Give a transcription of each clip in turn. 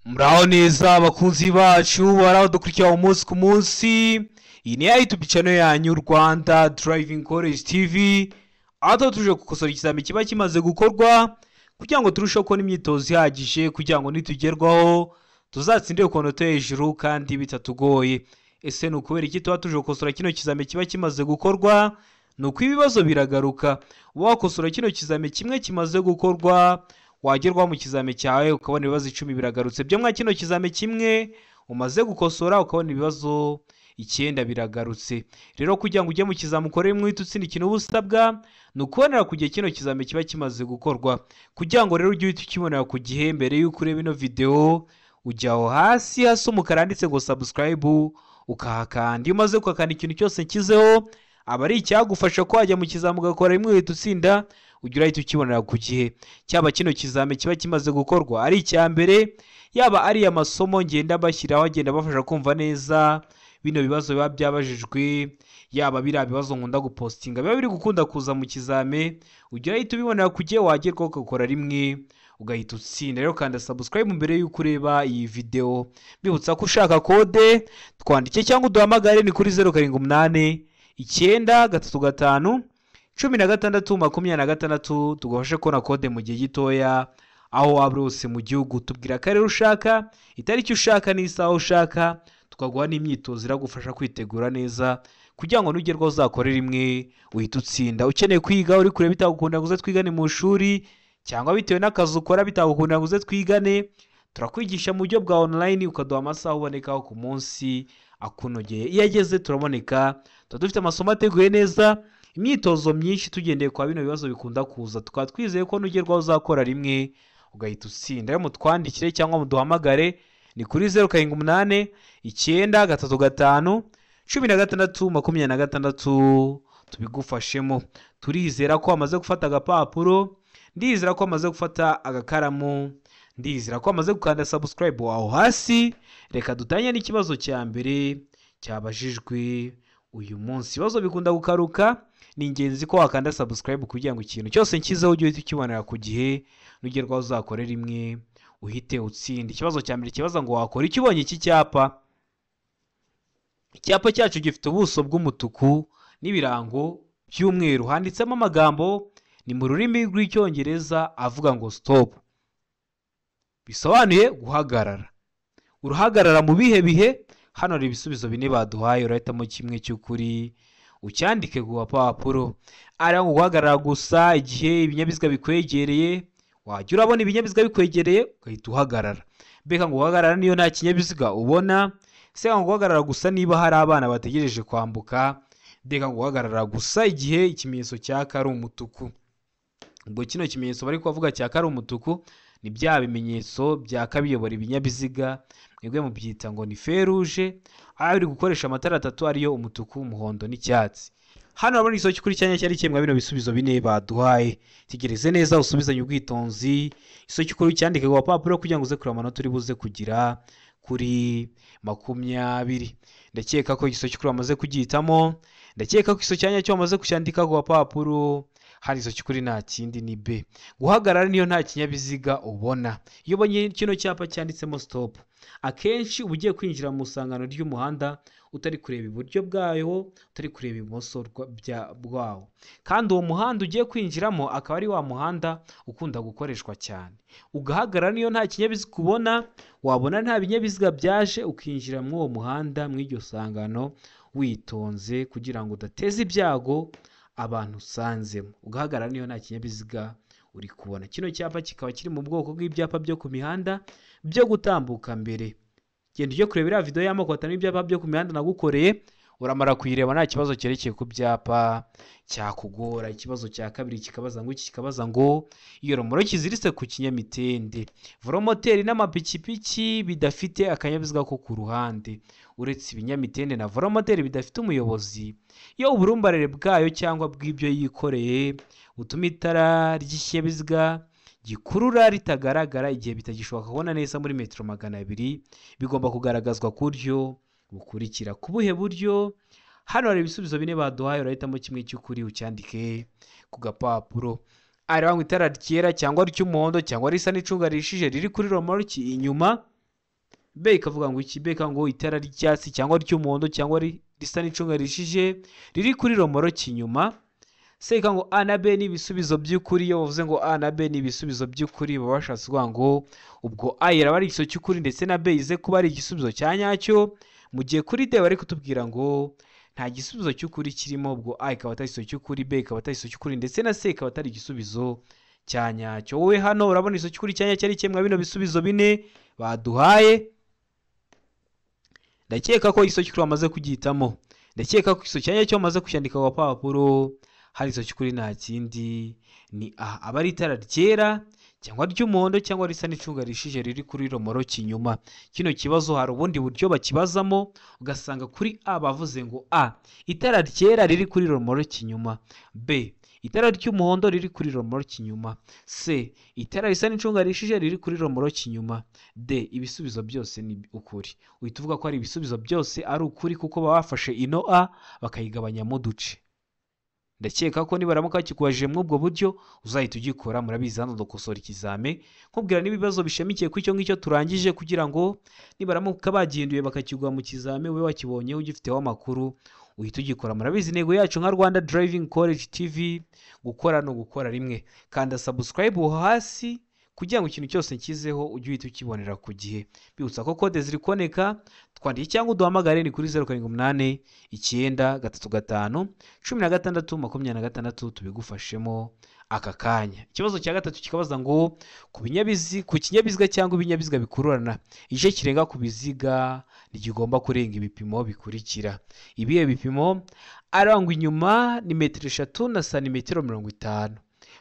Muraho neza abakunzi bacu baradukurikira umunsi ku munsi. Iyi ni YouTube channel yanyu Rwanda Driving College TV. Aho tuje gukosora ikizami kiba kimaze gukorwa kugira ngo turusheho kubona imyitozo ihagije kugira ngo nitugerwaho tuzatsindire ku nota hejuru kandi bitatugoye. Ese nukubera iki tuba tuje gukosora kino kizami kiba kimaze gukorwa? Nuko ibibazo biragaruka. Wakosora kino kizami kimwe kimaze gukorwa wagerwa mu kizame cyawe ukabona ibibazo 10 biragarutse. Byo mwa kino kizame kimwe umaze gukosora ukabona ibibazo 9 biragarutse. Rero kugira ngo ujye mu kizame ukore mwite utsinda ikintu ubusabwa nukubonera ku gihe kino kizame kiba kimaze gukorwa. Kugira ngo rero ujye uhita ukibonera ku gihe mbere y'uko ureba ino video ujyaho hasi umukara handitse ngo subscribe ukahakanda. Iyo umaze kukakanda ikintu cyose nkizeho aba ari icyagufasha ko wajya mu kizame ugakora rimwe uhita utsinda ugira ahita ukibonera ku gihe. Cyaba kino kizame kiba kimaze gukorwa ari icya mbere yaba ari amasomo ngenda bashyiraho agenda bafasha kumva neza bino bibazo biba byabajijwe, yaba biriya bibazo nkunda gupostinga biba biri gukunda kuza mu kizame ugira ahita ubibonera ku gihe wagerwa ugakora rimwe ugahita utsinda. Rero kanda subscribe mbere y'uko ureba iyi video. Bibutsa ko ushaka kode twandike cyangwa uduhamagare ni kuri 078 935 16 tugufashe kubona kode mu gihe gitoya aho waba hose mu gihugu. Tubwira akarere ushaka, itariki ushaka n'isaha ushaka, tukaguha n'imyitozo iragufasha kwitegura neza kugira ngo nugerwaho uzakore rimwe uhita utsinda. Ukeneye kwiga uri kure bitagukunda ngo uze twigane mu shuri cyangwa bitewe n'akazi ukora bitagukunda ngo uze twigane, turakwigisha mu buryo bwa online ukaduha amasaha ubonekaho ku munsi akunogeye. Iyo ageze turaboneka, dufite amasomo ateguye neza, imyitozo myinshi tugendeye kwa bino bibazo bikunda kuza. Tukaba twizeye ko nugerwaho uzakora rimwe ugahita utsinda. Rero mutwandikire cyangwa muduhamagare ni kuri 078 935 16 tubigufashemo. Turizera ko amaze gufata agapapuro, ndizera ko amaze gufata agakaramu, ndizera ko amaze gukanda subscribe aho hasi. Reka dutanye n'ikibazo cya mbere cyabajijwe uyu munsi. Ibibazo bikunda gukaruka, ni ingenzi ko wakanda subscribe kugira ngo ikintu cyose nkizeho ujye uhita ukibonera ku gihe nugerwaho uzakore rimwe uhite utsinda. Ikibazo cya mbere kibaza ngo wakora iki ubonye iki cyapa. Icyapa cyacu gifite ubuso bw'umutuku n'ibirango by'umweru, handitsemo amagambo ni mu rurimi rw'icyongereza avuga ngo stop, bisobanuye guhagarara. Uruhagarara mu bihe bihe? Hano hari ibisubizo 4 baduhaye, urahitamo kimwe cy'ukuri ucyandike ku papuro. Ari ngo guhagarara gusa igihe ibinyabiziga bikwegereye, wajya urabona ibinyabiziga bikwegereye ugahita uhagarara. Beka ngo guhagarara niyo nta kinyabiziga ubona. Se ngo guhagarara gusa niba hari abana bategereje kwambuka. Beka ngo guhagarara gusa igihe ikimenyetso cyaka ari umutuku. Ubwo kino kimenyetso bari kuvuga cyaka ari umutuku ni bya bimenyetso byaka biyobora ibinyabiziga, mwebwe mu byita ngo ni feruje, aho biri gukoresha amatara 3 ariyo umutuku, umuhondo n'icyatsi. Hano urabona isoki kuri cyanya cyari kimwe bino bisubizo 4 baduhaye. Tegereze neza usubizanye ubwitonzi. Isoki kuri cyandike ku papuro kugira ngo uze kuri amanota uri buze kugira kuri 20. Ndakeka ko isoki kuri amaze kugihitamo, ndakeka ko isoki cyanya cyo amaze kucyandika ku papuro. Hari isoki kuri nta kindi ni B. Guhagarara niyo nta kinyabiziga ubona. Iyo ubonye kino cyapa cyanditsemo stop, akenshi ugiye kwinjira mu sangano ry'umuhanda utari kureba iburyo bwayo, utari kureba ibumoso bwawo, kandi uwo muhanda ugiye kwinjiramo akaba ari wa muhanda ukunda gukoreshwa cyane. Ugahagarara niyo nta kinyabiziga ubona, wabona nta binyabiziga byaje ukinjira mu uwo muhanda mw'iryo sangano witonze kugira ngo udateze ibyago abantu usanzemo. Ugahagarara niyo nta kinyabiziga uri kubona. Kino cyapa kikaba kiri mu bwoko bw'ibyapa byo ku mihanda byo gutambuka mbere. Genda ujye kurebera video y'amoko 5 y'ibyapa byo ku mihanda nagukoreye, uramara kuyireba nta kibazo cyerekeye ku byapa cyakugora. Ikibazo cya kabiri kikabaza ngo iki, kikabaza ngo iyo romoro kiziritse ku kinyamitende, volomoteri n'amapikipiki bidafite akanyabiziga ko ku ruhande, uretse ibinyamitende na volomoteri bidafite umuyobozi, iyo uburumbarare bwayo cyangwa bw'ibyo yikoreye butuma itara ry'ikinyabiziga gikurura ritagaragara igihe bitagishoboka kubona neza muri metero 200, bigomba kugaragazwa ku buryo bukurikira. Ku buhe buryo? Hano hari ibisubizo 4 baduhaye, urahitamo kimwe cy'ukuri ucyandike ku gapapuro. Ari wangu itara ryera cyangwa ry'umuhondo cyangwa risa n'icunga rishije riri kuri romoroki inyuma B ikavuga ngo iki? B ikavuga ngo itara ry'icyatsi cyangwa ry'umuhondo cyangwa risa n'icunga rishije riri kuri romoroki inyuma. C ikavuga ngo A na B ni ibisubizo by'ukuri. Iyo bavuze ngo A na B ni ibisubizo by'ukuri baba bashatse kuvuga ngo ubwo A iraba ari igisubizo cy'ukuri ndetse na B ize kuba ari igisubizo cya nyacyo, mu gihe kuri D bari kutubwira ngo nta gisubizo cy'ukuri kirimo, ubwo A ikaba atari igisubizo cy'ukuri, B ikaba atari igisubizo cy'ukuri ndetse na C ikaba atari igisubizo cya nyacyo. Wowe hano urabona igisubizo cy'ukuri cya nyacyo ari kimwe bino bisubizo bine baduhaye. Ndakeka ko igisubizo cy'ukuri wamaze kugihitamo. Ndakeka ko igisubizo cya nyacyo wamaze kucyandika ku gapapuro. Hari igisubizo cy'ukuri nta kindi ni A, aba ari itara ryera cyangwa ry'umuhondo cyangwa risa n'icunga rishije riri kuri romoroki inyuma. Kino kibazo hari ubundi buryo bakibazamo ugasanga kuri A bavuze ngo A itara ryera riri kuri romoroki inyuma, B itara ry'umuhondo riri kuri romoroki inyuma, C itara risa n'icunga rishije riri kuri romoroki inyuma, D ibisubizo byose ni ukuri. Uhita uvuga ko ari ibisubizo byose ari ukuri kuko baba bafashe ino A bakayigabanyamo uduce. Ndakeka ko nibaramuka bakikubajije muri ubwo buryo uzahita ugikora. Murabizi hano dukosora ikizame nkubwira n'ibibazo bishamikiye ku icyo ngicyo turangije, kugira ngo nibaramuka bagihinduye bakakigwa mu kizame ube wakibonye ugifiteho amakuru uhita ugikora. Murabizi intego yacu nka Rwanda Driving College TV gukora no gukora rimwe. Kanda subscribe hasi kugira ngo ikintu cyose nshyizeho ujye uhita ukibonera ku gihe. Bibutsa ko kode ziri kuboneka, twandike cyangwa uduhamagare ni kuri 078 935 16 tubigufashemo aka kanya. Ikibazo cya gatatu kikabaza ngo ku kinyabiziga cyangwa ibinyabiziga bikururana igice kirenga ku biziga ntigomba kurenga ibipimo bikurikira. Ibihe bipimo? Arangwa inyuma ni 3 na santimetero 50.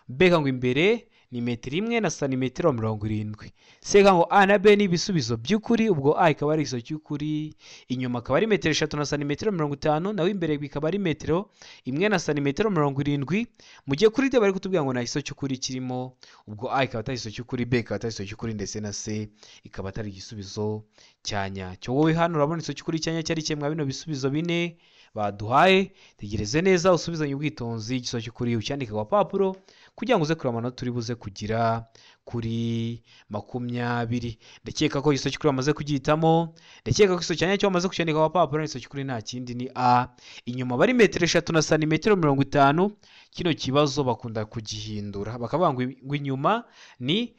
B ngo imbere ni 1 na santimetero 70. C ngo A na B ni ibisubizo by'ukuri, ubwo A ikaba ari igisubizo cy'ukuri, inyuma akaba ari 3 na santimetero 50, naho imbere bikaba ari 1 na santimetero 70. Mu gihe kuri D bari kutubwira ngo nta gisubizo cy'ukuri kirimo, ubwo A ikaba atari igisubizo cy'ukuri, B ikaba atari igisubizo cy'ukuri ndetse na C ikaba atari igisubizo cya nyacyo. Wowe hano urabona igisubizo cy'ukuri cya nyacyo ari kimwe bino bisubizo bine baduhaye. Tegereze neza usubizanye ubwitonzi igisubizo cy'ukuri ucyandika ku papuro kugira ngo uze kureba amanota turi buze kugira kuri 20. Ndakeka ko igisubizo cy'ukuri wamaze kugihitamo. Ndakeka ko igisubizo cya nyacyo wamaze kucyandika ku papuro. Igisubizo cy'ukuri nta kindi ni A, inyuma bari 3 na santimetero 50. Kino kibazo bakunda kugihindura bakavuga ngo inyuma ni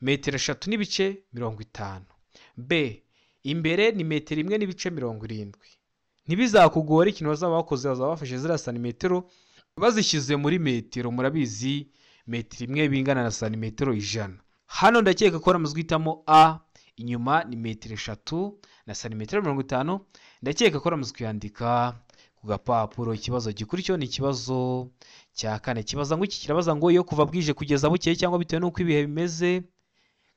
3 n'ibice 50. B imbere ni 1 n'ibice 70. Ntibizakugora ikintu bazaba bakoze, bazaba bafashe ziriya santimetero bazishyize muri metero. Murabizi metero imwe bingana na santimetero 100. Hano ndakeka ko ramaze guhitamo A, inyuma ni 3 na santimetero 50. Ndakeka ko ramaze kuyandika ku gapapuro. Ikibazo gikurikiyeho ni ikibazo cya 4. Kibaza ngo iki? Kirabaza ngo iyo kuva bwije kugeza bukeye cyangwa bitewe n'uko ibihe bimeze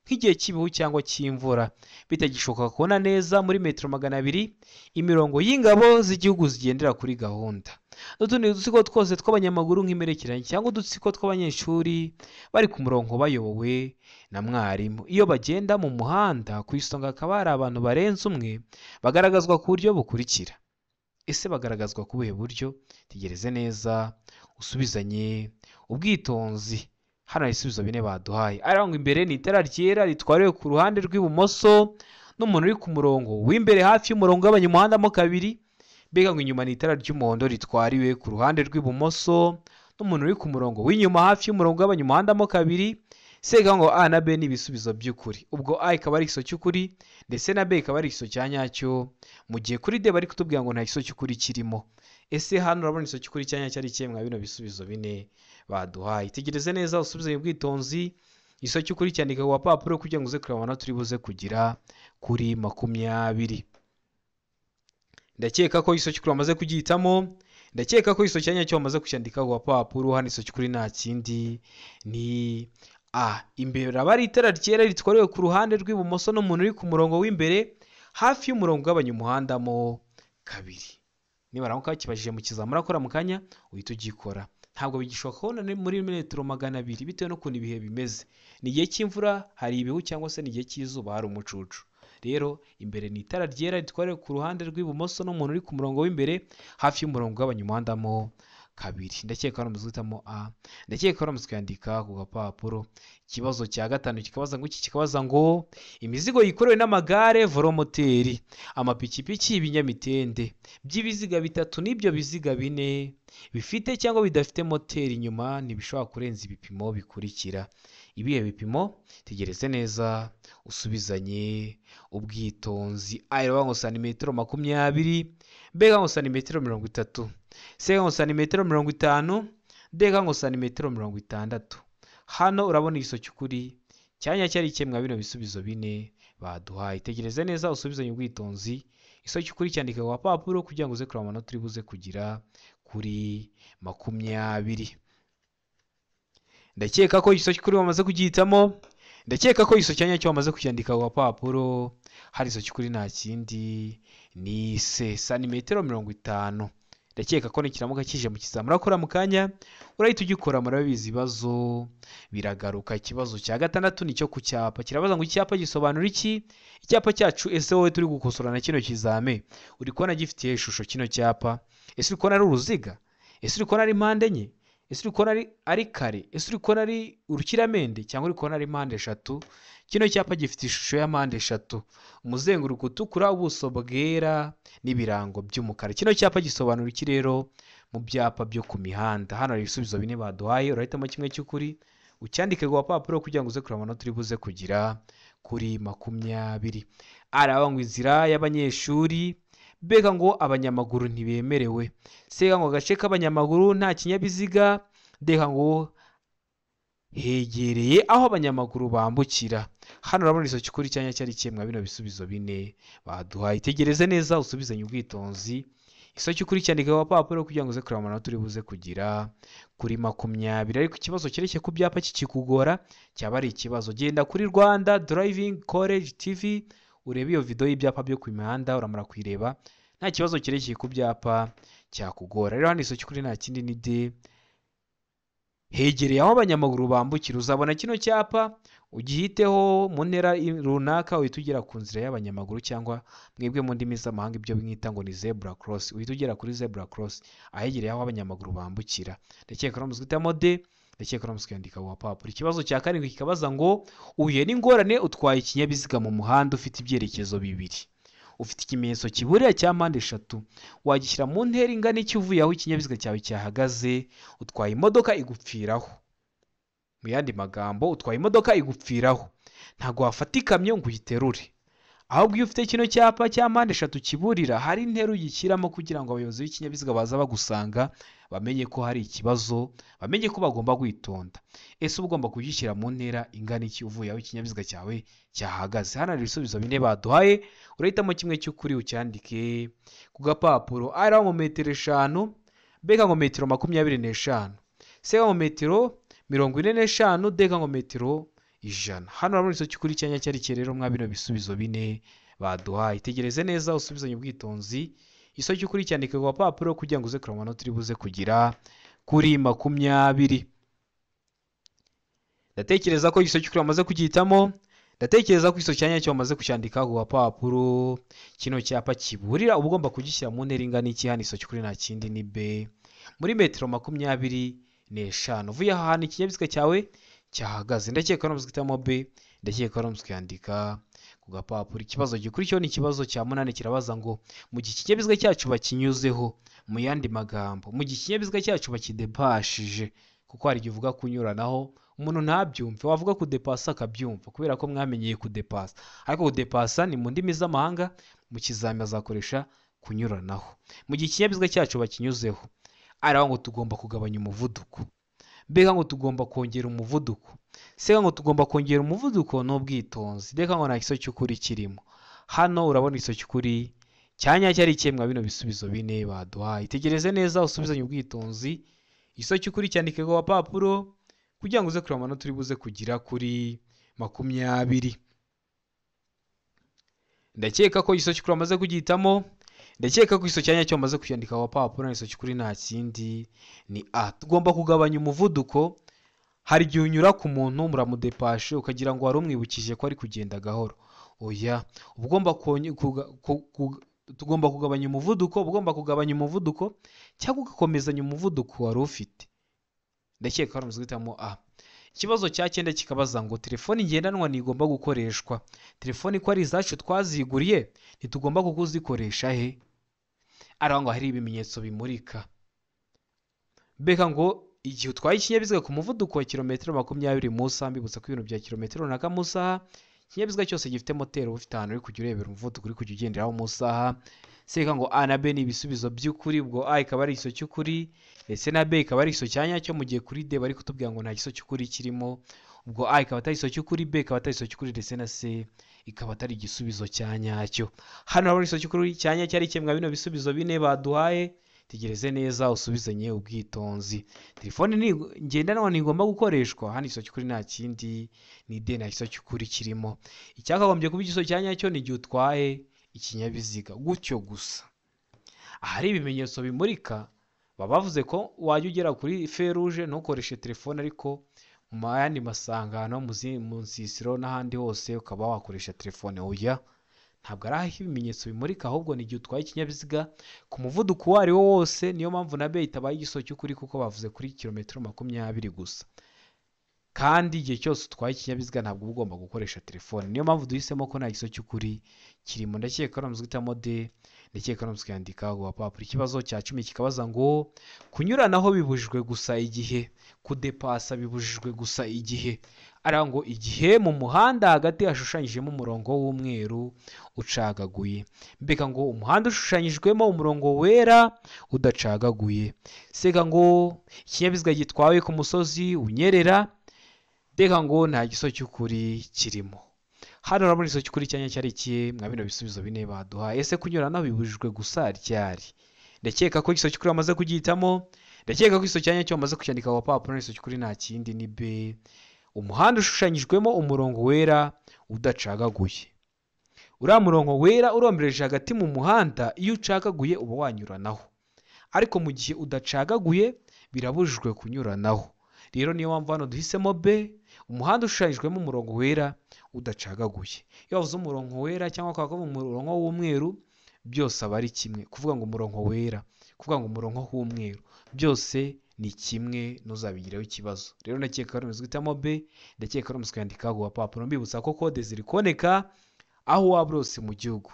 nk'igihe cy'ibihu cyangwa cy'imvura bitagishoboka kubona neza muri metero 200 imirongo y'ingabo z'igihugu zigendera kuri gahunda. N'utundi dutsiko twose tw'abanyamaguru nk'imperekeranye cyangwa udutsiko tw'abanyeshuri bari ku murongo bayobowe na mwarimu. Iyo bagenda mu muhanda ku isonga hakaba hari abantu barenze umwe bagaragazwa ku buryo bukurikira. Ese bagaragazwa ku buhe buryo? Tegereze neza usubizanye ubwitonzi. Hano hari ibisubizo bine baduhaye. Arangwa imbere ni itara ryera ritwariwe ku ruhande rw'ibumoso n'umuntu uri ku murongo w'imbere hafi y'umurongo w'abanyumuhanda mo kabiri. Bega ngo inyuma ni itara ry'umuhondo ritwariwe ku ruhande rw'ibumoso n'umuntu uri ku murongo w'inyuma hafi y'umurongo w'abanyumuhanda mo kabiri. Sega ngo A na B ni ibisubizo by'ukuri, ubwo A ikaba ari igisubizo cy'ukuri ndetse na B ikaba ari igisubizo cya nyacyo, mu gihe kuri D bari kutubwira ngo nta gisubizo cy'ukuri kirimo. Ese hano urabona igisubizo cy'ukuri cya nyacyo ari kimwe bino bisubizo bine baduhaye. Tegereze neza usubizanye ubwitonzi igisubizo cy'ukuri cyandika ku papuro kugira ngo uze kureba amanota turi buze kugira kuri 20. Ndakeka ko igisubizo cy'ukuri wamaze kugihitamo. Ndakeka ko igisubizo cya nyacyo wamaze kucyandika ku papuro. Hano igisubizo cy'ukuri nta kindi ni A, imbere abari itara ryera ritwariwe ku ruhande rw'ibumoso n'umuntu uri ku murongo w'imbere hafi y'umurongo w'abanyumuhanda mo kabiri. Nibaramuka bakibajije mu kizamini urakora mu kanya uhita ugikora. Ntabwo bigishoboka kubona muri metero 200 bitewe n'ukuntu ibihe bimeze. Ni igihe cy'imvura hari ibihu cyangwa se ni igihe cy'izuba hari umucucu. Rero imbere ni itara ryera ritwariwe ku ruhande rw'ibumoso n'umuntu uri ku murongo w'imbere hafi y'umurongo w'abanyumuhanda mo kabiri. Ndakeka wamaze guhitamo A. Ndakeka wamaze kuyandika ku gapapuro. Ikibazo cya gatanu kikabaza ngo imizigo yikorewe n'amagare, volomoteri, amapikipiki, ibinyamitende by'ibiziga bitatu n'ibyo biziga bine bifite cyangwa bidafite moteri inyuma ntibishobora kurenza ibipimo bikurikira. Ibihe bipimo? Tegereze neza usubizanye ubwitonzi. A ngo santimetero 20, B ngo santimetero 30, C ngo santimetero 50, D ngo santimetero 60. Hano urabona igiso cy'ukuri cyanya cyari ikemwa bino bisubizo bine baduhaye. Tegereze neza usubizanye ubwitonzi. Igiso cy'ukuri cyandika ku papuro kugira ngo uze kureba amanota uri buze kugira kuri 20. Ndakeka ko igiso cy'ukuri wamaze kugihitamo. Ndakeka ko igiso cyanya cyo wamaze kucyandika ku papuro. Hari igiso cy'ukuri nta kindi ni C, santimetero 50. Ndakeka ko nikiramuka kije mu kizamura akora mu kanya urahita ugikora. Murabizi ibibazo biragaruka. Ikibazo cya gatandatu nicyo ku cyapa. Kirabaza ngo icyapa gisobanura iki? Icyapa cyacu ese wowe turi gukosorana kino kizame uri kubona gifitiye ishusho kino cyapa? Ese uri kubona ari uruziga? Ese uri kubona ari impande enye? Ese uri kubona ari kare? Ese uri kubona ari urukiramende cyangwa uri kubona ari impande eshatu? Kino cyapa gifite ishusho ya mpande eshatu, umuzenguruko utukura, ubuso bwera n'ibirango by'umukara. Kino cyapa gisobanura iki rero mu byapa byo ku mihanda? Hano hari ibisubizo bine baduhaye, urahitamo kimwe cy'ukuri ucyandike ku papuro kugira ngo uze kureba amanota uri buze kugira kuri 20. Araba ngo inzira y'abanyeshuri, B ngo abanyamaguru ntibemerewe, C ngo agace k'abanyamaguru nta kinyabiziga, D ngo hegereye aho abanyamaguru bambukira. Hano urabona igiso cy'ukuri cyanya cyari ikemwa bino bisubizo bine baduhaye. Tegereze neza usubizanye ubwitonzi. Igiso cy'ukuri cyandika ku papuro kugira ngo uze kureba amanota uri buze kugira kuri 20. Ariko ikibazo cyerekeye ku byapa kikikugora cyaba ari ikibazo, genda kuri Rwanda Driving College TV urebe iyo video y'ibyapa byo ku mihanda uramara kuyireba. Nta kibazo cyerekeye ku byapa cyakugora. Rero hano igiso cy'ukuri nta kindi ni D, hegereye aho abanyamaguru bambukira. Uzabona kino cyapa ugihiteho mu ntera runaka uhita ugera ku nzira y'abanyamaguru, cyangwa mwebwe mu ndimi z'amahanga ibyo mwita ngo ni zebra cross. Uhita ugera kuri zebra cross ahegereye aho abanyamaguru bambukira. Ndakeka ko muzi D, ndakeka ko muzi kwandika ku papuro. Ikibazo cya karindwi kikabaza ngo uhuye n'ingorane utwaye ikinyabiziga mu muhanda ufite ibyerekezo bibiri, ufite ikimenyetso kiburira cya mpande eshatu, wagishyira mu ntera ingana iki uvuye aho ikinyabiziga cyawe cyahagaze? Utwaye imodoka igupfiraho. Mu yandi magambo, utwaye imodoka igupfiraho, ntabwo wafata ikamyo ngo uyiterure, ahubwo iyo ufite kino cyapa cya mpande eshatu kiburira, hari intera ugishyiramo kugira ngo abayobozi b'ikinyabiziga baza bagusanga bamenye ko hari ikibazo, bamenye ko bagomba kwitonda. Ese uba ugomba kugishyira mu ntera ingana iki uvuye aho ikinyabiziga cyawe cyahagaze? Hano hari ibisubizo bine baduhaye, urahitamo kimwe cy'ukuri ucyandike ku gapapuro. A ngo metero 5, B ngo metero 25, C ngo metero 45, D ngo metero 100. Hano urabona igiso cy'ukuri cyanya cyari rero mwa bino bisubizo bine baduhaye. Tegereze neza usubizanye ubwitonzi. Igiso cy'ukuri cyandika ku gapapuro kugira ngo uze kureba amanota uri buze kugira kuri 20. Ndatekereza ko igiso cy'ukuri wamaze kugihitamo. Ndatekereza ko igiso cyanya cyo wamaze kucyandika ku gapapuro. Kino cyapa kiburira uba ugomba kugishyira mu ntera ingana iki? Hano igiso cy'ukuri nta kindi ni B, muri metero 25. Uvuye aha hantu ikinyabiziga cyawe cyahagaze. Ndakeka ko muzi guhitamo B, ndakeka ko muzi kuyandika ku gapapuro. Ikibazo gikurikiyeho ni ikibazo cya 8, kirabaza ngo mu gihe ikinyabiziga cyacu bakinyuzeho, mu yandi magambo mu gihe ikinyabiziga cyacu bakidepashije, kuko hari igihe uvuga kunyuranaho umuntu ntabyumve, wavuga kudepasa akabyumva kubera ko mwamenyeye kudepasa, ariko kudepasa ni mu ndimi z'amahanga, mu kizami azakoresha kunyuranaho. Mu gihe ikinyabiziga cyacu bakinyuzeho, aravuga ngo tugomba kugabanya umuvuduko, B ngo tugomba kongera umuvuduko, C ngo tugomba kongera umuvuduko n'ubwitonzi, D ngo nta giso cy'ukuri kirimo. Hano urabona igiso cy'ukuri cyanya cyari ikemwa bino bisubizo bine baduhaye. Tegereze neza usubizanye ubwitonzi. Igiso cy'ukuri cyandike ku gapapuro kugira ngo uze kureba amanota uri buze kugira kuri 20. Ndakeka ko igiso cy'ukuri wamaze kugihitamo. Ndakeka ko igiso cyanya cyo wamaze kucyandika ku gapapuro. Igiso cy'ukuri nta kindi ni A, tugomba kugabanya umuvuduko. Hari igihe unyura ku muntu muramudepashe ukagira ngo wari umwibukije ko ari kugenda gahoro. Oya, ugomba tugomba kugabanya umuvuduko, ugomba kugabanya umuvuduko cyangwa ugakomezanya umuvuduko wari ufite. Ndakeka ko aramaze guhitamo A. Ikibazo cya 9 kikabaza ngo telefoni ngendanwa ntigomba gukoreshwa. Telefoni ko ari izacu twaziguriye, ntitugomba kuzikoresha he? Arangwa hari ibimenyetso bimurika. Beka ngo igihe utwaye ikinyabiziga ku muvuduko wa kilometero 20 mu isaha, mbibutsa ko ibintu bya kilometero runaka mu isaha, ikinyabiziga cyose gifite moteri ufite ahantu uri kujya urebera umuvuduko uri kujya ugenderaho mu isaha. Seka ngo A na B ni ibisubizo by'ukuri, ubwo A ikaba ari igiso cy'ukuri ndetse na B ikaba ari igiso cya nyacyo, mu gihe kuri D bari kutubwira ngo nta giso cy'ukuri kirimo. Ubwo A ikaba atari igiso cy'ukuri, B ikaba atari igiso cy'ukuri ndetse na C ikaba atari igisubizo cya nyacyo. Hano hari igiso cy'ukuri cya nyacyo ari kimwe bino bisubizo bine baduhaye. Tegereze neza usubizanye ubwitonzi. Telefoni ngendanwa ntigomba gukoreshwa. Hano igiso cy'ukuri nta kindi ni D, nta giso cy'ukuri kirimo. Icyakagombye kuba igiso cya nyacyo ni igihe utwaye ikinyabiziga gutyo gusa. Ahari ibimenyetso bimurika baba bavuze ko wajya ugera kuri feruje ntukoreshe telefone, ariko mu yandi masangano mu nsisiro n'ahandi hose ukaba wakoresha telefone. Oya, ntabwo ari aho ibimenyetso bimurika, ahubwo ni igihe utwaye ikinyabiziga ku muvuduko uwo ari wo wose. Niyo mpamvu na B itabaye igiso cy'ukuri, kuko bavuze kuri kilometero 20 gusa. Kandi igihe cyose utwaye ikinyabiziga ntabwo uba ugomba gukoresha telefone. Niyo mpamvu duhisemo ko nta giso cy'ukuri kirimo. Ndakeka ko aramaze guhitamo D, ndakeka ko aramaze kuyandika ku gapapuro. Ikibazo cya 10 kikabaza ngo kunyuranaho bibujijwe gusa igihe, kudepasa bibujijwe gusa igihe. Ara ngo igihe mu muhanda hagati hashushanyijemo umurongo w'umweru ucagaguye. Mbega ngo umuhanda ushushanyijwemo umurongo wera udacagaguye. Seka ngo ikinyabiziga gitwawe ku musozi unyerera. Mbega ngo nta giso cy'ukuri kirimo. Hano urabona igiso cy'ukuri cyanya cyari ikihe mwa bino bisubizo bine baduhaye. Ese kunyuranaho bibujijwe gusa ryari? Ndakeka ko igiso cy'ukuri bamaze kugihitamo. Ndakeka ko igiso cyanya cyo bamaze kucyandika ku gapapuro. Igiso cy'ukuri nta kindi ni B, umuhanda ushushanyijwemo umurongo wera udacagaguye. Uriya murongo wera urombereje hagati mu muhanda, iyo ucagaguye uba wanyuranaho, ariko mu gihe udacagaguye birabujijwe kunyuranaho. Rero niyo mpamvu hano duhisemo B, umuhanda ushushanyijwemo umurongo wera udacagaguye. Iyo wavuze umurongo wera cyangwa ukaba mu murongo w'umweru, byose aba ari kimwe. Kuvuga ngo umurongo wera, kuvuga ngo umurongo w'umweru, byose ni kimwe, ntuzabigireho ikibazo. Rero ndakeka ko aramaze guhitamo B, ndakeka ko aramaze kuyandika ku gapapuro. Mbibutsa ko kode ziri kuboneka aho waba urose mu gihugu.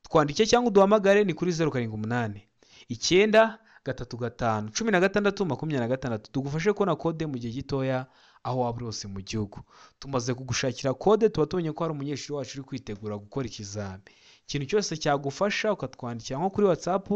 Twandike cyangwa uduhamagare ni kuri 078 9 3 5 16 26. Tugufashe kubona kode mu gihe gitoya aho waba urose mu gihugu. Tumaze kugushakira kode, tuba tubonye ko hari umunyeshuri wacu uri kwitegura gukora ikizami. Ikintu cyose cyagufasha ukatwandikira nko kuri WhatsApp,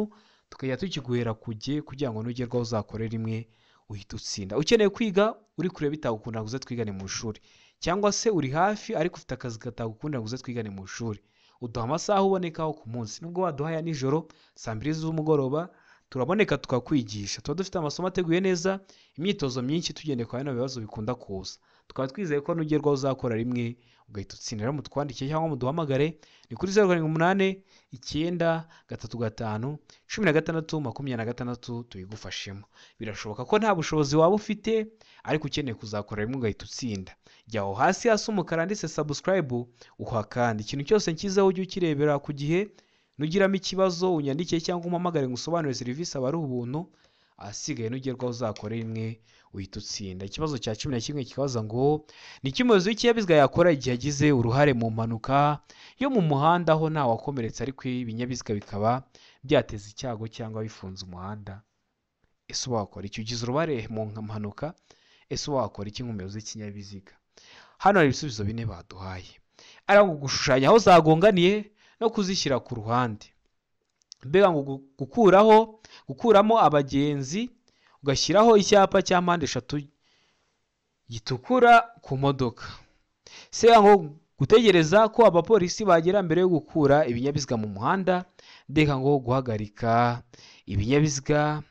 tukajya tukiguhera kugira ngo nugerwaho uzakore rimwe uhita utsinda. Ukeneye kwiga uri kure bitagukunda ngo uze twigane mu ishuri, cyangwa se uri hafi ariko ufite akazi katagukunda ngo uze twigane mu ishuri, uduha amasaha ubonekaho ku munsi. Nubwo waduhaya nijoro saa 2 z'umugoroba, turaboneka tukakwigisha. Tuba dufite amasomo ateguye neza, imyitozo myinshi tugendeye kwa bino bibazo bikunda kuza. Tukaba twizeye ko nugerwaho uzakora rimwe ugahita utsinda. Rero mutwandikiye cyangwa muduhamagare ni kuri 078 9 3 5 16 26 tuyigufashemo. Birashoboka ko nta bushobozi waba ufite, ariko ukeneye kuzakora rimwe ugahita utsinda. Jyaho hasi hasi umukara ndetse subscribe uhakanda. Ikintu cyose nkizeho ujye ukirebera ku gihe. Nugiramo ikibazo unyandikiye cyangwa umpamagare ngusobanurire serivisi aba ari ubuntu. Ahasigaye nugerwaho uzakora rimwe uhita utsinda. Ikibazo cya 11 kikabaza ngo ni iki umuyobozi w'ikinyabiziga yakora igihe agize uruhare mu mpanuka yo mu muhanda aho nta wakomeretse ariko ibinyabiziga bikaba byateza icyago cyangwa bifunze umuhanda. Ese wakora iki ugize uruhare mu mpanuka? Ese wakora iki nk'umuyobozi w'ikinyabiziga? Hano hari ibisubizo bine baduhaye. Ari ngo gushushanya aho zagonganiye no kuzishyira ku ruhande. Mbega ngo gukuramo abagenzi ugashyiraho icyapa cya mpande eshatu gitukura ku modoka. Se ngo gutegereza ko abapolisi bagera mbere yo gukura ibinyabiziga mu muhanda. Ndeka ngo guhagarika ibinyabiziga,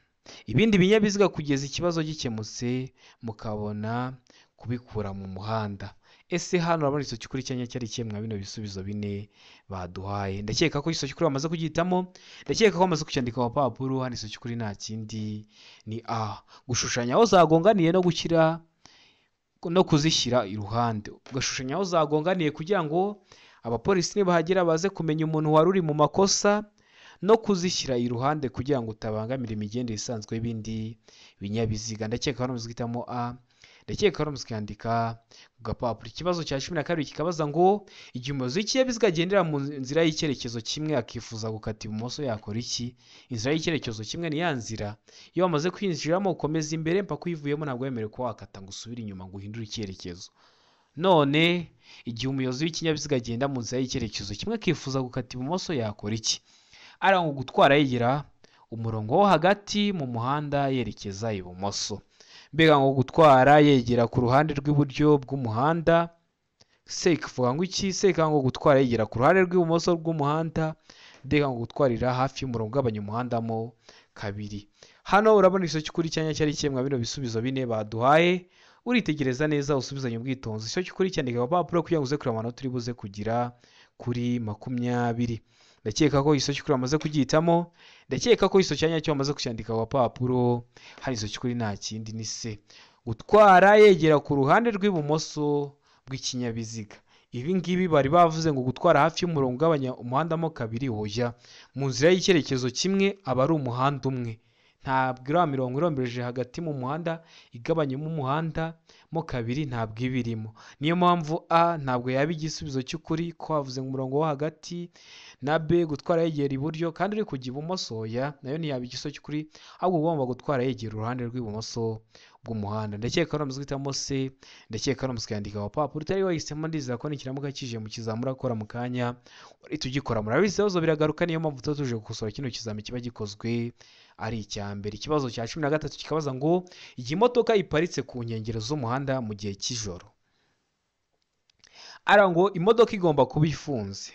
ibindi binyabiziga kugeza ikibazo gikemutse mukabona kubikura mu muhanda. Ese hano urabona igiso cy'ukuri cyanya cyari kimwe bino bisubizo bine baduhaye. Ndakeka ko igiso cy'ukuri bamaze kugihitamo. Ndakeka ko bamaze kucyandika ku papuro. Hano igiso cy'ukuri nta kindi ni A, gushushanya aho zagonganiye no kuzishyira iruhande. Ugashushanya aho zagonganiye kugira ngo abapolisi nibahagera baze kumenya umuntu wari uri mu makosa, no kuzishyira iruhande kugira ngo utabangamira imigendere isanzwe y'ibindi binyabiziga. Ndakeka hano muzigitamo A, ndakeka hano muzikandika ku gapapuro. Ikibazo cya 12 kikabaza ngo igihe umuyobozi w'ikinyabiziga agendera mu nzira y'icyerekezo kimwe akifuza gukata ibumoso yakora iki? Inzira y'icyerekezo kimwe ni ya nzira iyo wamaze kwinjiramo ukomeza imbere mpaka uyivuyemo ntabwo wemerewe ko wakata ngo usubire inyuma ngo uhindure icyerekezo. None igihe umuyobozi w'ikinyabiziga agenda mu nzira y'icyerekezo kimwe akifuza gukata ibumoso yakora iki? Ari ngo gutwara yegera umurongo wo hagati mu muhanda yerekeza ibumoso. Mbega ngo gutwara yegera ku ruhande rw'iburyo bw'umuhanda se kivuga ngo iki? Se ngo gutwara yegera ku ruhande rw'ibumoso bw'umuhanda, mbega ngo gutwarira hafi y'umurongo ugabanya umuhanda mo kabiri. Hano urabona igiso cy'ukuri cyanya cyari cyemwa bino bisubizo bine baduhaye, uritegereza neza usubizanye ubwitonzi. Igiso cy'ukuri cyandika ku papuro kugira ngo uze kureba amanota uri buze kugira kuri 20. Ndakeka ko igiso cy'ukuri amaze kugihitamo, ndakeka ko igiso cyanya cyo amaze kucyandika ku papuro. Hari igiso cy'ukuri nta kindi ni se, gutwara yegera ku ruhande rw'ibumoso bw'ikinyabiziga. Ibi ngibi bari bavuze ngo gutwara hafi y'umurongo ugabanya umuhanda mo kabiri, hoya mu nzira y'icyerekezo kimwe aba ari umuhanda umwe, ntabwo iriya mirongo irombereje hagati mu muhanda igabanyemo umuhanda mo kabiri ntabwo iba irimo. Niyo mpamvu A ntabwo yaba igisubizo cy'ukuri ko havuze ngo umurongo wo hagati, na B gutwara yegera iburyo kandi uri kujya ibumoso, ya nayo ntiyaba igisubizo cy'ukuri, ahubwo ugomba gutwara yegera uruhande rw'ibumoso bw'umuhanda. Ndakeka hano muzitamo C, ndakeka hano muzikandika ku papuro. Utari wahisemo ndizera ko nikiramuka kije mu kizamura akora mu kanya uri tugikora. Murabizi ibibazo biragaruka, niyo mpamvu tuba tuje gukosora kino kizami kiba gikozwe ari icya mbere. Ikibazo cya 13 kikabaza ngo igihe imodoka iparitse ku nkengero z'umuhanda mu gihe cy'ijoro. Ara ngo imodoka igomba kuba ifunze.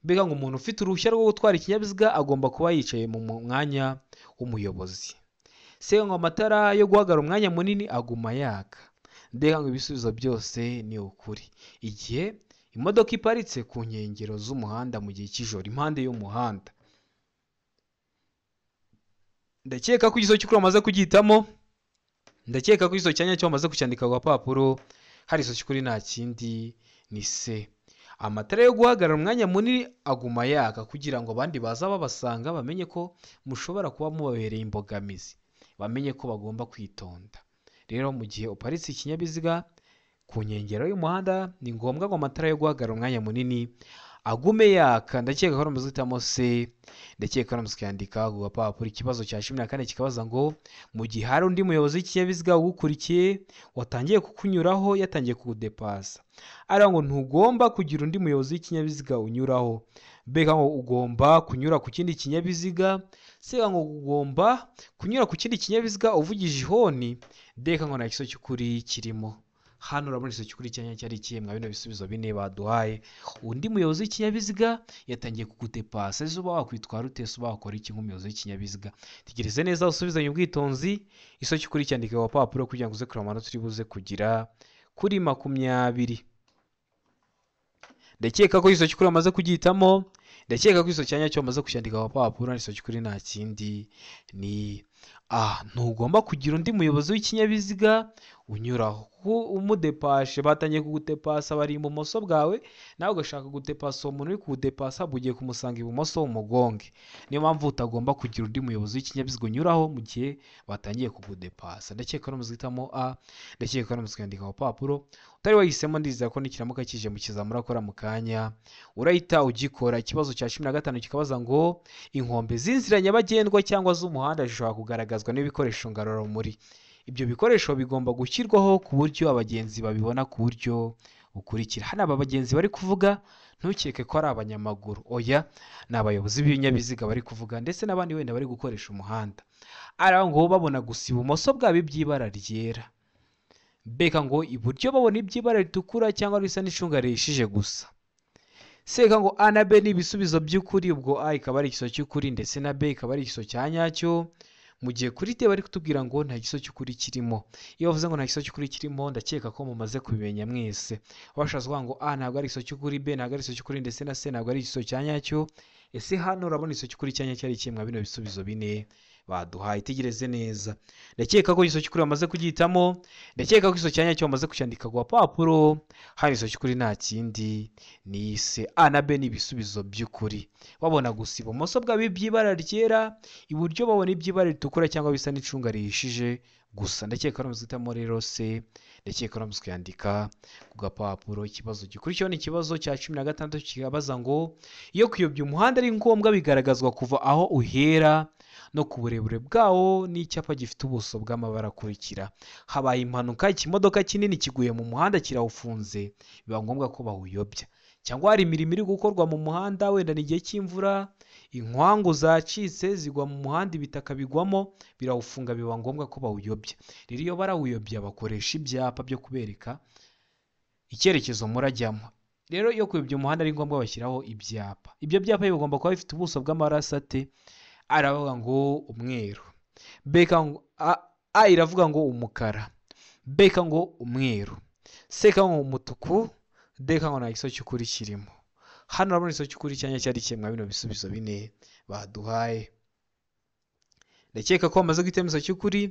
Mbega ngo umuntu ufite uruhushya rwo gutwara ikinyabiziga agomba kuba yicaye mu mwanya w'umuyobozi. Se ngo amatara yo guhagarara umwanya munini aguma yaka. Mbega ngo ibisubizo byose ni ukuri. Igihe imodoka iparitse ku nkengero z'umuhanda mu gihe cy'ijoro impande y'umuhanda. Ndakeka ko igiso cy'ukuri amaze kugihitamo, ndakeka ko igiso cyanya cyo amaze kucyandika ku papuro. Hari igiso cy'ukuri nta kindi ni se, amatara yo guhagarara umwanya munini aguma yaka kugira ngo abandi baza babasanga bamenye ko mushobora kuba mubabereye imbogamizi, bamenye ko bagomba kwitonda. Rero mu gihe uparitse ikinyabiziga ku nkengero y'umuhanda ni ngombwa ngo amatara yo guhagarara umwanya munini agume yaka. Ndakeka ko muzitamo C, ndakeka ko muzikandika ku papuro. Ikibazo cya 14 kikabaza ngo mu gihe hari undi muyobozi w'ikinyabiziga ugukurikiye watangiye kukunyuraho yatangiye kugudepasa. Ari ngo ntugomba kugira undi muyobozi w'ikinyabiziga unyuraho. Mbega ngo ugomba kunyura ku kindi kinyabiziga, se ngo ugomba kunyura ku kindi kinyabiziga uvugije ihoni. Ndeka ngo nta kiso cy'ukuri kirimo. Hano urabona igiso cy'ukuri cyanya cyari cyemwa bino bisubizo bine baduhaye. Undi muyobozi w'ikinyabiziga yatangiye kugudepasa. Ese uba wakwitwara ute? Se uba wakora iki nk'umuyobozi w'ikinyabiziga? Tegereze neza usubizanye ubwitonzi. Igiso cy'ukuri cyandika ku papuro kugira ngo uze kureba amanota uri buze kugira kuri 20. Ndakeka ko igiso cy'ukuri amaze kugihitamo, ndakeka ko igiso cyanya cyo amaze kucyandika ku papuro. Igiso cy'ukuri nta kindi ni A, ntugomba kugira undi muyobozi w'ikinyabiziga unyuraho. Umudepashe batangiye kugudepasa bari ibumoso bwawe, nawe ugashaka gudepasa uwo muntu uri kugudepasa bugiye kumusanga ibumoso umugonge. Niyo mpamvu utagomba kugira undi muyobozi w'ikinyabiziga unyuraho mu gihe batangiye kugudepasa. Ndakeka ko muzitamo A, ndakeka ko muzikandika ku papuro. Utari wahisemo ndizera ko nikiramuka kije mu kizamura akora mu kanya urahita ugikora. Ikibazo cya 15 kikabaza ngo inkombe z'inzira nyabagendwa cyangwa z'umuhanda zishobora kugaragazwa n'ibikoresho ngororamuri. Ibyo bikoresho bigomba gushyirwaho ku buryo abagenzi babibona ku buryo bukurikira. Hano aba bagenzi bari kuvuga ntukeke ko ari abanyamaguru, oya ni abayobozi b'ibinyabiziga bari kuvuga, ndetse n'abandi wenda bari gukoresha umuhanda. Ara ngo babona gusa ibumoso bwabo iby'ibara ryera, mbega ngo iburyo babona iby'ibara ritukura cyangwa risa n'icunga rihishije gusa. Seka ngo A na B ni ibisubizo by'ukuri, ubwo A ikaba ari igiso cy'ukuri ndetse na B ikaba ari igiso cya nyacyo. Mu gihe kuri te bari kutubwira ngo nta giso cy'ukuri kirimo. Iyo bavuze ngo nta giso cy'ukuri kirimo, ndakeka ko mumaze kubimenya mwese. Abashatse kuvuga ngo A ntabwo ari igiso cy'ukuri, B ntabwo ari igiso cy'ukuri ndetse na C ntabwo ari igiso cya nyacyo. Ese hano urabona igiso cy'ukuri cya nyacyo ari kimwe bino bisubizo bine baduhaye. Itegereze neza. Ndakeka ko igiso cy'ukuri bamaze kugihitamo, ndakeka ko igiso cya nyacyo bamaze kucyandika ku gapapuro. Hano igiso cy'ukuri nta kindi ni C, A na B ni ibisubizo by'ukuri. Babona gusa ibumoso bwabo iby'ibara ryera, iburyo babona iby'ibara ritukura cyangwa bisa n'icunga rihishije gusa. Ndakeka ko guhitamo rero C, ndakeka ko kuyandika ku gapapuro. Ikibazo gikurikiyeho ni ikibazo cya 16 kibaza ngo iyo kuyobya umuhanda ari ngombwa bigaragazwa kuva aho uhera no ku burebure bwawo n'icyapa gifite ubuso bw'amabara akurikira. Habaye impanuka, ikimodoka kinini kiguye mu muhanda kirawufunze, biba ngombwa ko bawuyobya. Cyangwa hari imirimo iri gukorwa mu muhanda, wenda ni igihe cy'imvura, inkwangu zacitse zigwa mu muhanda, ibitaka bigwamo, birawufunga, biba ngombwa ko bawuyobya. Rero iyo barawuyobya bakoresha ibyapa byo kubereka icyerekezo murajyamo. Rero iyo kuyobya umuhanda ari ngombwa bashyiraho ibyapa. Ibyo byapa bigomba kuba bifite ubuso bw'amabara asate. Aravuga ngo umweru, beka ngo A iravuga ngo umukara, beka ngo umweru, seka ngo umutuku, deka ngo nta giso cy'ukuri kirimo. Hano urabona igiso cy'ukuri cyanya cyari kimwe bino bisubizo bine baduhaye. Ndakeka ko bamaze guhitamo igiso cy'ukuri,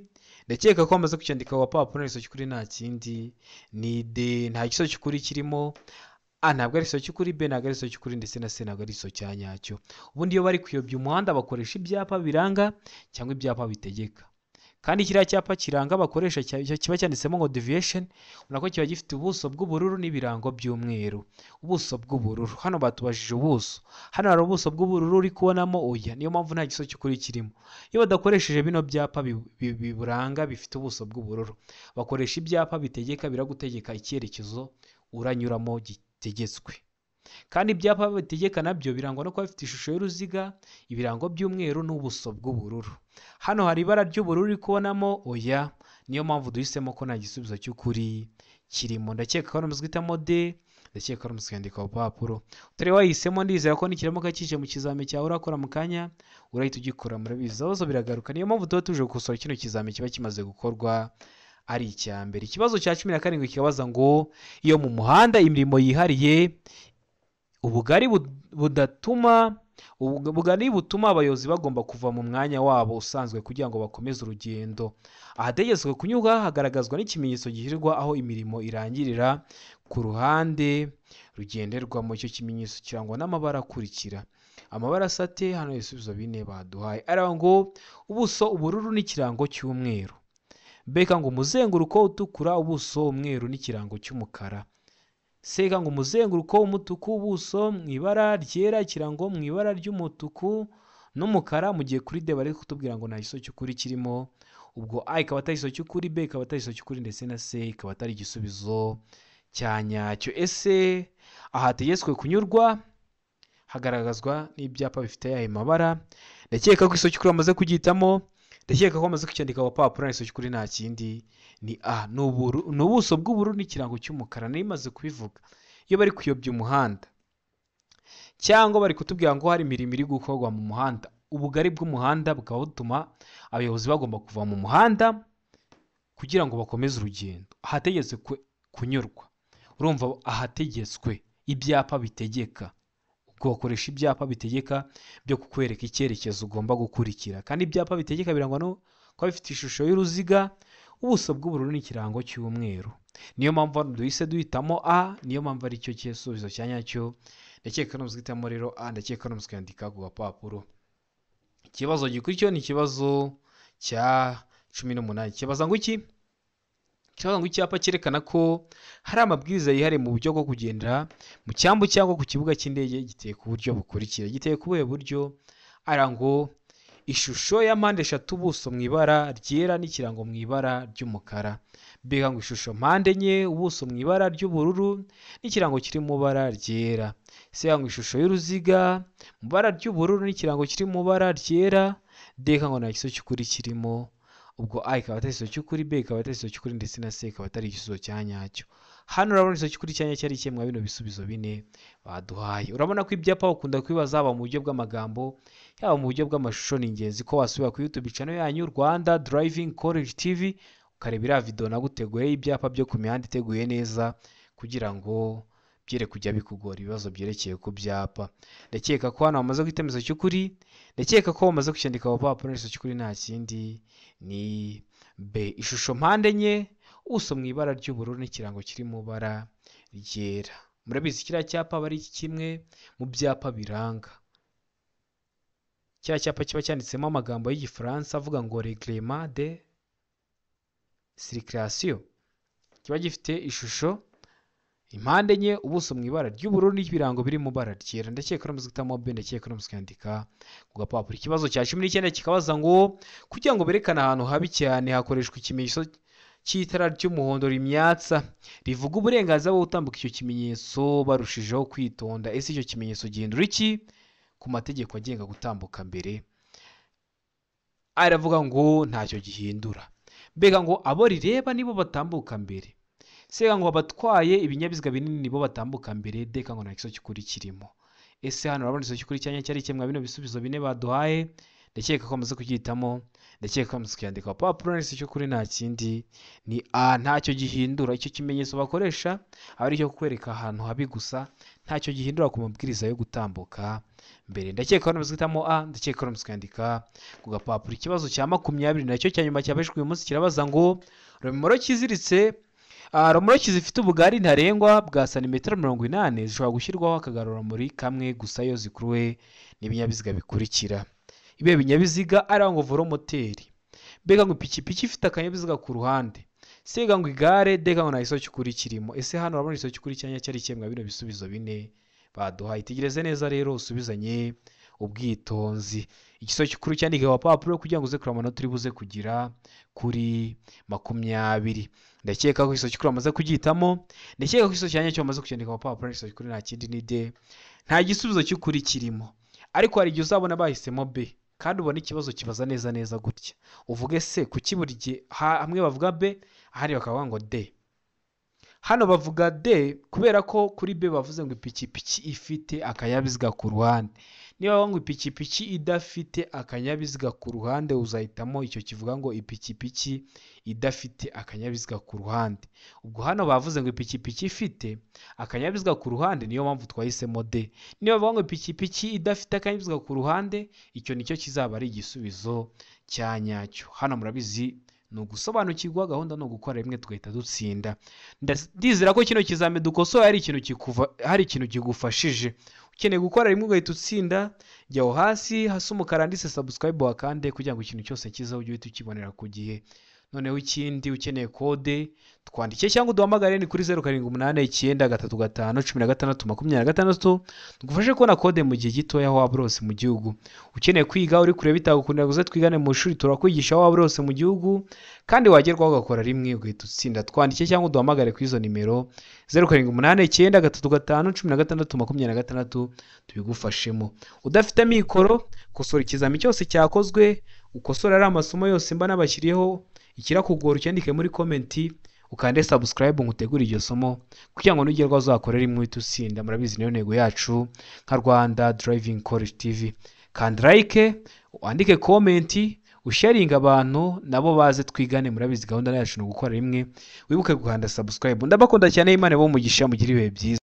ndakeka ko bamaze kucyandika ku gapapuro. Igiso cy'ukuri nta kindi ni D, nta giso cy'ukuri kirimo. A ntabwo ari igiso cy'ukuri, B ntabwo ari igiso cy'ukuri, ndetse na C ntabwo ari igiso cya nyacyo. Ubundi iyo bari kuyobya umuhanda bakoresha ibyapa biranga cyangwa ibyapa bitegeka. Kandi kiriya cyapa kiranga bakoresha kiba cyanditsemo ngo deviation, ubona ko kiba gifite ubuso bw'ubururu n'ibirango by'umweru. Ubuso bw'ubururu, hano batubajije ubuso, hano hari ubuso bw'ubururu uri kubonamo oya, niyo mpamvu nta giso cy'ukuri kirimo. Iyo badakoresheje bino byapa biburanga bifite ubuso bw'ubururu, bakoresha ibyapa bitegeka, biragutegeka icyerekezo uranyuramo gitegetswe. Kandi ibyapa bitegeka nabyo birangwa no kuba bifite ishusho y'uruziga, ibirango by'umweru n'ubuso bw'ubururu. Hano hari ibara ry'ubururu uri kubonamo oya, niyo mpamvu duhisemo ko nta gisubizo cy'ukuri kirimo. Ndakeka ko bamaze guhitamo D, ndakeka ko bamaze kuyandika ku rupapuro. Utari wahisemo ndizera ko nikiramuka kije mu kizami cyawe urakora mu kanya urahita ugikora, murabizi ibibazo biragaruka. Niyo mpamvu tuba tuje gukosora kino kizami kiba kimaze gukorwa ari icya mbere. Ikibazo cya 17 kibaza ngo iyo mu muhanda imirimo yihariye ubugari butuma abayobozi bagomba kuva mu mwanya wabo usanzwe kugira ngo bakomeze urugendo. Ahategetswe kunyurwa hagaragazwa n'ikimenyetso gishyirwa aho imirimo irangirira ku ruhande rugenderwamo. Icyo kimenyetso kirangwa n'amabara akurikira. Amabara asate, hano ibisubizo bine baduhaye. Aravuga ngo ubuso ubururu n'ikirango cy'umweru, beka ngo umuzenguruko utukura, ubuso umweru n'ikirango cy'umukara, seka ngo umuzenguruko w'umutuku, ubuso mu ibara ryera, ikirango mu ibara ry'umutuku n'umukara. Mu gihe kuri D bari kutubwira ngo nta giso cy'ukuri kirimo, ubwo A ikaba atari igiso cy'ukuri, B ikaba atari igiso cy'ukuri, ndetse na C ikaba atari igisubizo cya nyacyo. Ese ahategetswe kunyurwa hagaragazwa n'ibyapa bifite ayo mabara. Ndakeka ko igiso cy'ukuri bamaze kugihitamo, ndakeka ko bamaze kucyandika ku papuro. Igiso cy'ukuri nta kindi ni A, ni ubuso bw'ubururu n'ikirango cy'umukara. Nari maze kubivuga, iyo bari kuyobya umuhanda cyangwa bari kutubwira ngo hari imirimo iri gukorwa mu muhanda, ubugari bw'umuhanda bukaba butuma abayobozi bagomba kuva mu muhanda kugira ngo bakomeze urugendo. Ahategetswe kunyurwa, urumva ahategetswe ibyapa bitegeka, ubwo bakoresha ibyapa bitegeka byo kukwereka icyerekezo ugomba gukurikira. Kandi ibyapa bitegeka birangwa no kuba bifite ishusho y'uruziga, ubuso bw'ubururu n'ikirango cy'umweru. Niyo mpamvu hano duhise duhitamo A, niyo mpamvu ari cyo gisubizo cya nyacyo. Ndakeka ko duhitamo rero A, ndakeka ko twandika ku gapapuro. Ikibazo gikurikiyeho ni ikibazo cya 18. Kibaza ngo iki? Kibaza ngo icyapa cyerekana ko hari amabwiriza yihariye mu buryo bwo kugendera mu cyambu cyangwa ku kibuga cy'indege, giteye ku buryo bukurikira. Giteye ku buhe buryo? Ara ngo ishusho ya mpande eshatu, ubuso mu ibara ryera n'ikirango mu ibara ry'umukara. Beka ngo ishusho mpande enye, ubuso mu ibara ry'ubururu n'ikirango kiri mu ibara ryera. Seka ngo ishusho y'uruziga mu ibara ry'ubururu n'ikirango kiri mu ibara ryera. Deka ngo nta giso cy'ukuri kirimo, ubwo A ikaba atari igiso cy'ukuri, B ikaba atari igiso cy'ukuri, ndetse na C ikaba atari igisubizo cya nyacyo. Hano urabona igiso cy'ukuri cya nyacyo ari kimwe bino bisubizo bine baduhaye. Urabona ko ibyapa bakunda kwibaza haba mu buryo bw'amagambo yaba mu buryo bw'amashusho. Ni ingenzi ko wasubira ku YouTube channel yanyu Rwanda Driving College TV ukareba iriya video naguteguye ibyapa byo ku mihanda iteguye neza kugira ngo byere kujya bikugora ibibazo byerekeye ku byapa. Ndakeka ko hano bamaze kwitemezo cy'ukuri, ndakeka ko bamaze kucyandika papuro n'iso cy'ukuri nta kindi ni B. Ishusho mpande enye, ubuso mu ibara ry'ubururu n'ikirango kiri mu bara ryera. Murabizi kiriya cyapa aba ari kimwe mu byapa biranga. Kiriya cyapa kiba cyanditsemo amagambo y'igifaransa avuga ngo Règlement de circulation. Kiba gifite ishusho impande enye, ubuso mu ibara ry'ubururu n'ibirango biri mu bara ryera. Ndakeka ko muzitamo B, ndakeka ko muzikandika ku gapapuro. Ikibazo cya 19 kikabaza ngo kugira ngo berekane ahantu habi cyane hakoreshwa ikimenyetso cy'itara ry'umuhondo rimyatsa rivuga uburenganzira bwo gutambuka. Icyo kimenyetso barushijeho kwitonda. Ese icyo kimenyetso gihindura iki ku mategeko agenga gutambuka mbere? Aravuga ngo ntacyo gihindura. Mbega ngo abo rireba nibo batambuka mbere, sega ngo abatwaye ibinyabiziga binini nibo batambuka mbere. Deka ngo nta kiso cy'ukuri kirimo. Ese hano urabona iso cy'ukuri cyanya cyari kimwe bino bisubizo bine baduhaye. Ndakeka ko amaze kugihitamo, ndakeka ko amaze kuyandika papuro n'iso cy'ukuri nta kindi ni A. Ntacyo gihindura. Icyo kimenyetso bakoresha ari cyo kwereka ahantu habi gusa, ntacyo gihindura ku mabwiriza yo gutambuka mbere. Ndakeka ko amaze guhitamo A, ndakeka ko amaze kuyandika ku gapapuro. Ikibazo cya 20 nacyo cya nyuma cyabeshwe uyu munsi kirabaza ngo romoro kiziritse romoro kizifite ubugari ntarengwa bwa santimetero 80 zishobora gushyirwaho akagarurarumuri kamwe gusa iyo zikuruwe n'ibinyabiziga bikurikira. Ibe binyabiziga ari ngo volomoteri. Mbega ngo ipikipiki ifite akanyabiziga ku ruhande, sega ngo igare. Deka ngo nta kiso cy'ukuri kirimo. Ese hano urabona iso cy'ukuri cyanya cyari kimwe bino bisubizo bine baduhaye. Itegereze neza rero usubizanye ubwitonzi. Ikiso cy'ukuri cyandike ku papuro kugira ngo uze kureba amanota uri buze kugira kuri 20. Ndakeka ko iso cy'ukuri amaze kugihitamo, ndakeka ko iso cyanya cyo amaze kucyandika ku papuro n'iso cy'ukuri nta kindi ni D. Nta gisubizo cy'ukuri kirimo. Ariko hari igihe uzabona bahisemo B kandi ubona ikibazo kibaza neza gutya, uvuge se kuki buri gihe hamwe bavuga B ahandi bakavuga ngo D. Hano bavuga D kubera ko kuri B bavuze ngo ipikipiki ifite akanyabiziga ku ruhande. Niba bavuga ngo ipikipiki idafite akanyabiziga ku ruhande, uzahitamo icyo kivuga ngo ipikipiki idafite akanyabiziga ku ruhande. Ubwo hano bavuze ngo ipikipiki ifite akanyabiziga ku ruhande, niyo mpamvu twahisemo D. Niba bavuga ngo ipikipiki idafite akanyabiziga ku ruhande, icyo nicyo kizaba ari igisubizo cya nyacyo. Hano murabizi ni ugusobanukirwa, gahunda no gukora rimwe tugahita dutsinda. Ndizera ko kino kizame dukosoye hari ikintu kigufashije. Ukeneye gukora rimwe ugahita utsinda, jyaho hasi umukara handitse subscribe wakande kugira ngo ikintu cyose kizaho ujye uhita ukibonera ku gihe. Noneho ikindi ukeneye kode twandike cyangwa uduhamagare ni kuri 0789351626 tugufashe kubona kode mu gihe gitoya aho waba urose mu gihugu. Ukeneye kwiga uri kureba bitagukundira guze twigane mu ishuri, turakwigisha aho waba urose mu gihugu kandi wagerwaho ugakora rimwe ugahita utsinda. Twandike cyangwa uduhamagare kuri izo nimero 0789351626 tubigufashemo. Udafite mikoro, kosora ikizami cyose cyakozwe, ukosora ari amasomo yose mba nabashyiriyeho, ikirakugora ucyandike muri komenti, ukande subscribe ngutegura iryo somo kugira ngo nugerwa uzakorera imwe utsinda. Murabizi niyo ntego yacu nka Rwanda Driving College TV. Kandi like, wandike komenti, usharinga abantu nabo baze twigane. Murabizi gahunda yacu no gukora rimwe, wibuke gukanda subscribe. Ndabakunda cyane, Imana bo mugisha mugire ibihe byiza.